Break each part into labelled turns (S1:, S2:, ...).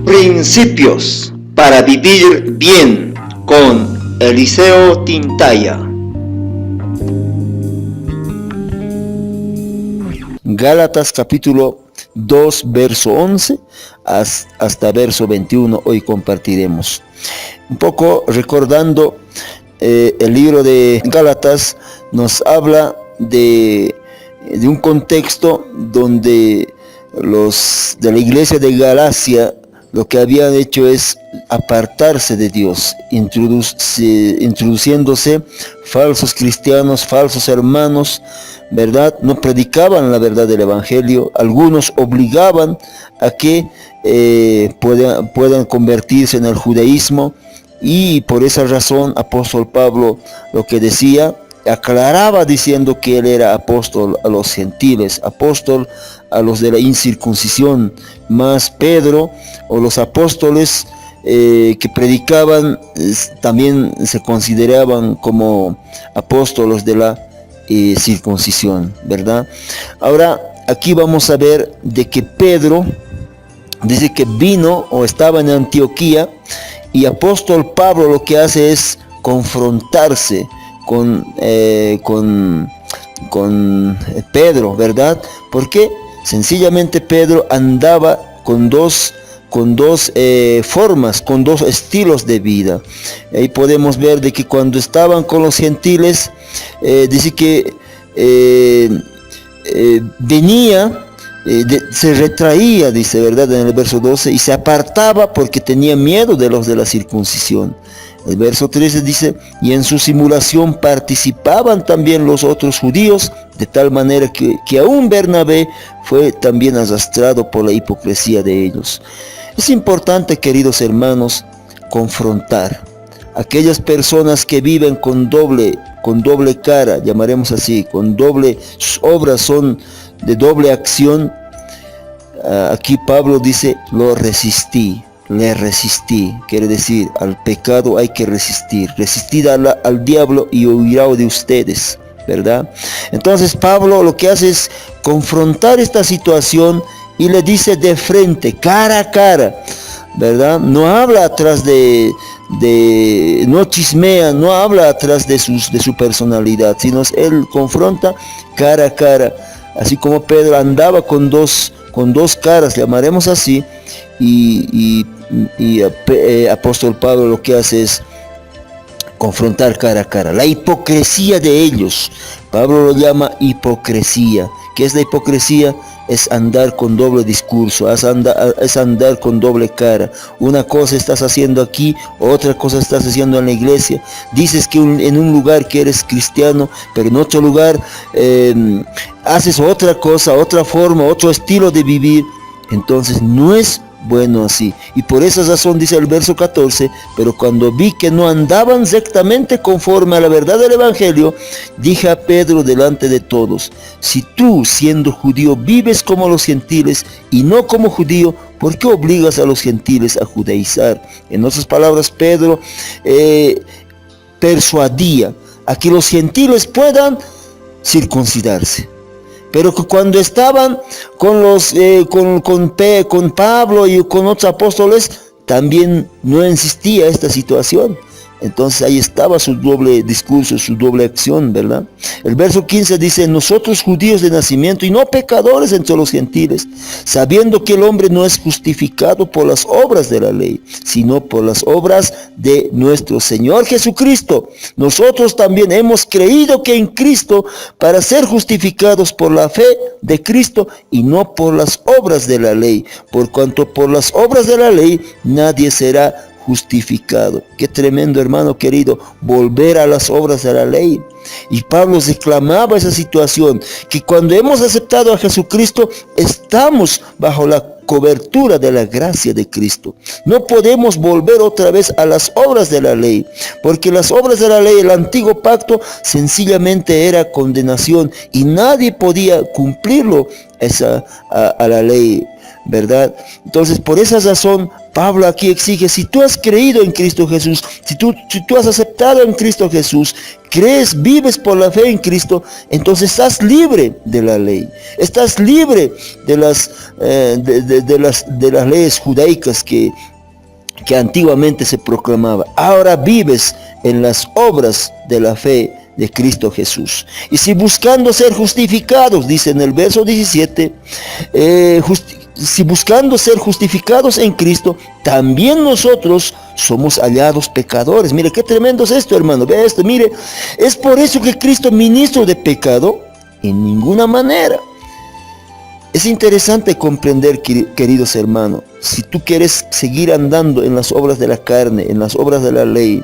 S1: Principios para vivir bien con Eliseo Tintaya.
S2: Gálatas capítulo 2, verso 11 hasta verso 21 hoy compartiremos. Un poco recordando el libro de Gálatas nos habla de un contexto donde los de la iglesia de Galacia lo que habían hecho es apartarse de Dios, introduciéndose falsos cristianos, falsos hermanos, ¿verdad? No predicaban la verdad del evangelio. Algunos obligaban a que puedan convertirse en el judaísmo, y por esa razón apóstol Pablo lo que decía, aclaraba diciendo que él era apóstol a los gentiles, apóstol a los de la incircuncisión, más Pedro o los apóstoles que predicaban también se consideraban como apóstolos de la circuncisión, ¿verdad? Ahora aquí vamos a ver de que Pedro dice que vino o estaba en Antioquía, y apóstol Pablo lo que hace es confrontarse con Pedro, ¿verdad? Porque sencillamente Pedro andaba con dos formas, con dos estilos de vida. Ahí podemos ver de que cuando estaban con los gentiles, dice que venía, se retraía, dice, ¿verdad? En el verso 12, y se apartaba porque tenía miedo de los de la circuncisión. El verso 13 dice, y en su simulación participaban también los otros judíos, de tal manera que aún Bernabé fue también arrastrado por la hipocresía de ellos. Es importante, queridos hermanos, confrontar aquellas personas que viven con doble cara, llamaremos así, con doble, sus obras son de doble acción. Aquí Pablo dice, le resistí, quiere decir, al pecado hay que resistir al diablo y huirá de ustedes, ¿verdad? Entonces Pablo lo que hace es confrontar esta situación y le dice de frente, cara a cara, ¿verdad? No habla atrás no chismea, no habla atrás de su personalidad, sino él confronta cara a cara, así como Pedro andaba con dos caras, llamaremos así, y apóstol Pablo lo que hace es confrontar cara a cara la hipocresía de ellos. Pablo lo llama hipocresía. ¿Qué es la hipocresía? Es andar con doble discurso, es andar con doble cara. Una cosa estás haciendo aquí, otra cosa estás haciendo en la iglesia. Dices que en un lugar que eres cristiano, pero en otro lugar haces otra cosa, otra forma, otro estilo de vivir. Entonces no es bueno así. Y por esa razón dice el verso 14, pero cuando vi que no andaban rectamente conforme a la verdad del evangelio, dije a Pedro delante de todos, si tú siendo judío vives como los gentiles y no como judío, ¿por qué obligas a los gentiles a judaizar? En otras palabras, Pedro persuadía a que los gentiles puedan circuncidarse. Pero que cuando estaban con Pablo y con otros apóstoles, también no existía esta situación. Entonces ahí estaba su doble discurso, su doble acción, ¿verdad? El verso 15 dice, nosotros judíos de nacimiento y no pecadores entre los gentiles, sabiendo que el hombre no es justificado por las obras de la ley, sino por las obras de nuestro Señor Jesucristo. Nosotros también hemos creído que en Cristo, para ser justificados por la fe de Cristo y no por las obras de la ley, por cuanto por las obras de la ley nadie será justificado. Qué tremendo, hermano querido, volver a las obras de la ley. Y Pablo reclamaba esa situación, que cuando hemos aceptado a Jesucristo, estamos bajo la cobertura de la gracia de Cristo. No podemos volver otra vez a las obras de la ley, porque las obras de la ley, el antiguo pacto, sencillamente era condenación y nadie podía cumplirlo a la ley, ¿verdad? Entonces, por esa razón, Pablo aquí exige, si tú has creído en Cristo Jesús, si tú has aceptado en Cristo Jesús, crees, vives vives por la fe en Cristo, entonces estás libre de la ley. Estás libre de las leyes judaicas que antiguamente se proclamaba. Ahora vives en las obras de la fe de Cristo Jesús. Y si buscando ser justificados, dice en el verso 17, si buscando ser justificados en Cristo, también nosotros somos hallados pecadores. Mire, qué tremendo es esto, hermano. Ve esto, mire. Es por eso que Cristo, ministro de pecado, en ninguna manera. Es interesante comprender, queridos hermanos, si tú quieres seguir andando en las obras de la carne, en las obras de la ley,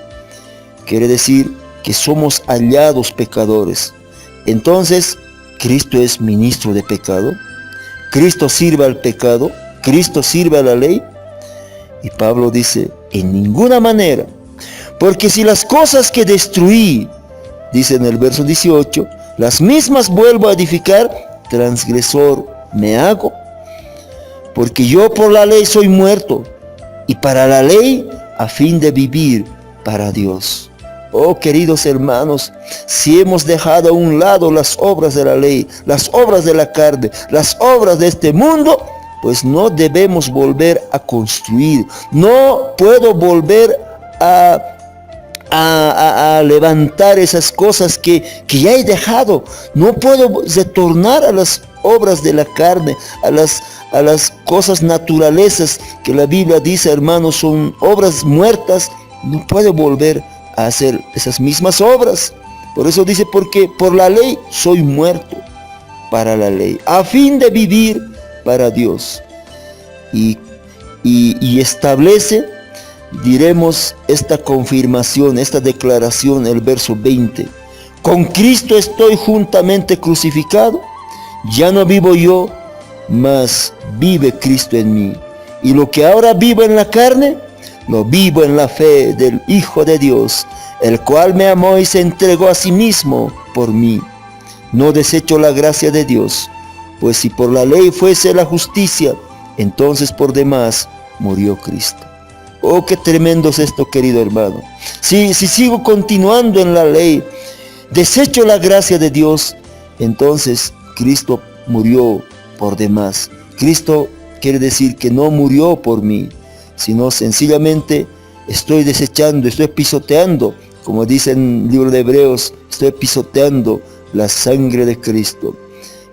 S2: quiere decir que somos hallados pecadores. Entonces, ¿Cristo es ministro de pecado? ¿Cristo sirve al pecado? ¿Cristo sirve a la ley? Y Pablo dice, en ninguna manera. Porque si las cosas que destruí, dice en el verso 18, las mismas vuelvo a edificar, transgresor me hago. Porque yo por la ley soy muerto, y para la ley a fin de vivir para Dios. Oh, queridos hermanos, si hemos dejado a un lado las obras de la ley, las obras de la carne, las obras de este mundo, pues no debemos volver a construir. No puedo volver a levantar esas cosas que ya he dejado. No puedo retornar a las obras de la carne, a las cosas naturalezas que la Biblia dice, hermanos, son obras muertas. No puedo volver a hacer esas mismas obras. Por eso dice, porque por la ley soy muerto para la ley, a fin de vivir para Dios. Y establece, diremos, esta confirmación, esta declaración, el verso 20. Con Cristo estoy juntamente crucificado, ya no vivo yo, mas vive Cristo en mí. Y lo que ahora vivo en la carne, lo vivo en la fe del Hijo de Dios, el cual me amó y se entregó a sí mismo por mí. No desecho la gracia de Dios, pues si por la ley fuese la justicia, entonces por demás murió Cristo. Oh, qué tremendo es esto, querido hermano. Si sigo continuando en la ley, desecho la gracia de Dios, entonces Cristo murió por demás. Cristo quiere decir que no murió por mí, sino sencillamente estoy desechando, estoy pisoteando, como dice en el libro de Hebreos, estoy pisoteando la sangre de Cristo.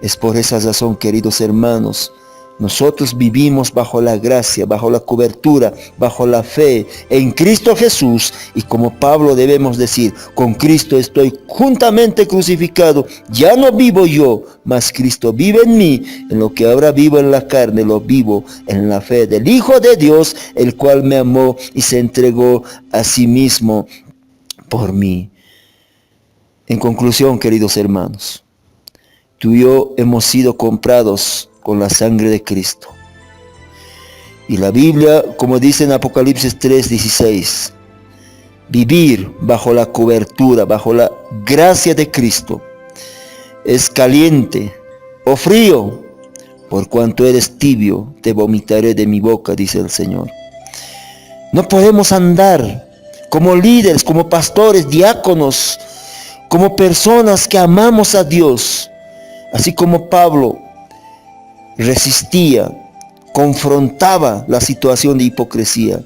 S2: Es por esa razón, queridos hermanos, nosotros vivimos bajo la gracia, bajo la cobertura, bajo la fe en Cristo Jesús. Y como Pablo debemos decir, con Cristo estoy juntamente crucificado. Ya no vivo yo, mas Cristo vive en mí. En lo que ahora vivo en la carne, lo vivo en la fe del Hijo de Dios, el cual me amó y se entregó a sí mismo por mí. En conclusión, queridos hermanos, tú y yo hemos sido comprados con la sangre de Cristo. Y la Biblia, como dice en Apocalipsis 3:16, vivir bajo la cobertura, bajo la gracia de Cristo, es caliente o frío, por cuanto eres tibio, te vomitaré de mi boca, dice el Señor. No podemos andar como líderes, como pastores, diáconos, como personas que amamos a Dios, así como Pablo resistía, confrontaba la situación de hipocresía.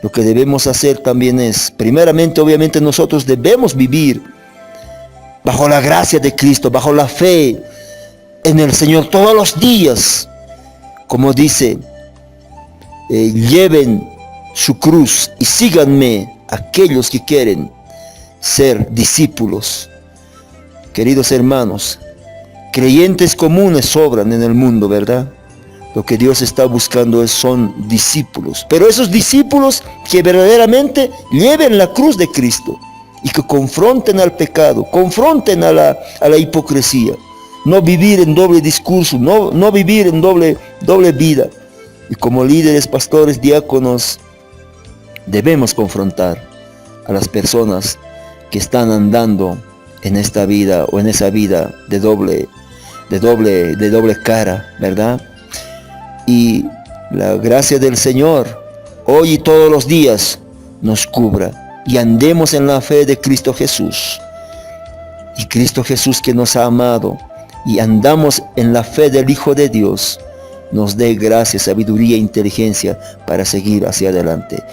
S2: Lo que debemos hacer también es, primeramente, obviamente nosotros debemos vivir bajo la gracia de Cristo, bajo la fe en el Señor todos los días. Como dice, lleven su cruz y síganme aquellos que quieren ser discípulos. Queridos hermanos, creyentes comunes sobran en el mundo, ¿verdad? Lo que Dios está buscando son discípulos. Pero esos discípulos que verdaderamente lleven la cruz de Cristo y que confronten al pecado, confronten a la hipocresía. No vivir en doble discurso, no vivir en doble vida. Y como líderes, pastores, diáconos, debemos confrontar a las personas que están andando en esta vida o en esa vida de doble cara, ¿verdad? Y la gracia del Señor hoy y todos los días nos cubra y andemos en la fe de Cristo Jesús. Y Cristo Jesús, que nos ha amado y andamos en la fe del Hijo de Dios, nos dé gracia, sabiduría e inteligencia para seguir hacia adelante.